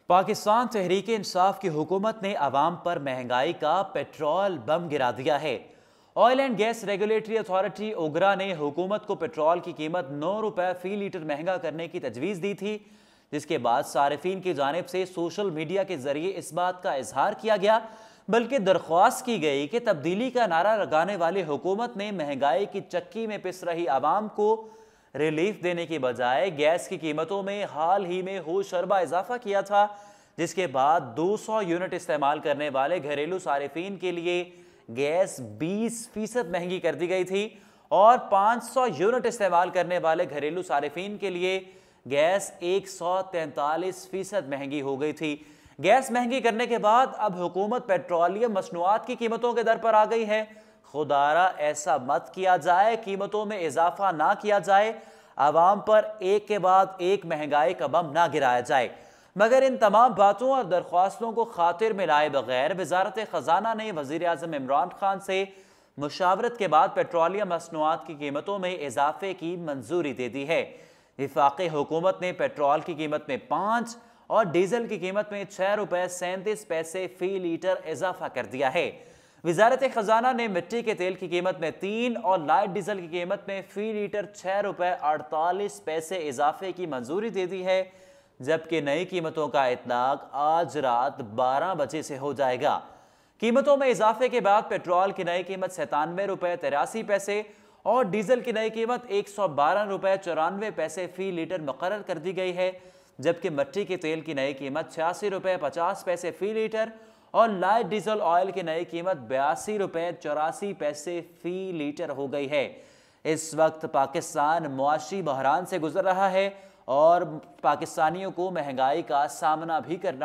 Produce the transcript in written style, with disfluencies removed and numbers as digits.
पाकिस्तान तहरीक इंसाफ की हुकूमत ने अवाम पर महंगाई का पेट्रोल बम गिरा दिया है। Oil and Gas Regulatory Authority OGRA ने हुकूमत को पेट्रोल की कीमत 9 रुपए फी लीटर महंगा करने की तजवीज़ दी थी, जिसके बाद सारिफीन की जानिब से सोशल मीडिया के जरिए इस बात का इजहार किया गया, बल्कि दरख्वास्त की गई कि तब्दीली का नारा लगाने वाली हुकूमत ने महंगाई की चक्की में पिस रही आवाम को रिलीफ देने की बजाय गैस की कीमतों में हाल ही में होशरबा इजाफा किया था, जिसके बाद 200 यूनिट इस्तेमाल करने वाले घरेलू सारिफीन के लिए गैस 20% महंगी कर दी गई थी और 500 यूनिट इस्तेमाल करने वाले घरेलू सारिफीन के लिए गैस 143% महंगी हो गई थी। गैस महंगी करने के बाद अब हुकूमत पेट्रोलियम मसनूआत की कीमतों के दर पर आ गई है। खुदारा ऐसा मत किया जाए, कीमतों में इजाफा ना किया जाए, आवाम पर एक के बाद एक महंगाई का बम ना गिराया जाए। मगर इन तमाम बातों और दरख्वास्तों को खातिर में लाए बगैर वजारत खजाना ने वजीर आज़म इमरान खान से मुशावरत के बाद पेट्रोलियम मसनूआत की कीमतों में इजाफे की मंजूरी दे दी है। वफाकी हुकूमत ने पेट्रोल की कीमत में 5 और डीजल की कीमत में 6 रुपए 37 पैसे फी लीटर इजाफा कर दिया है। वजारत खजाना ने मिट्टी के तेल की कीमत में 3 और लाइट डीजल की कीमत में फी लीटर 6 रुपए 48 पैसे इजाफे की मंजूरी दे दी है, जबकि नई कीमतों का इतलाक आज रात 12 बजे से हो जाएगा। कीमतों में इजाफे के बाद पेट्रोल की नई कीमत 97 रुपए 83 पैसे और डीजल की नई कीमत 112 रुपए 94 पैसे फी लीटर मुकर्रर कर दी गई है, जबकि मिट्टी के तेल की नई कीमत 86 रुपए 50 पैसे फी लीटर और लाइट डीजल ऑयल की नई कीमत 82 रुपए 84 पैसे फी लीटर हो गई है। इस वक्त पाकिस्तान मुआशी बहरान से गुजर रहा है और पाकिस्तानियों को महंगाई का सामना भी करना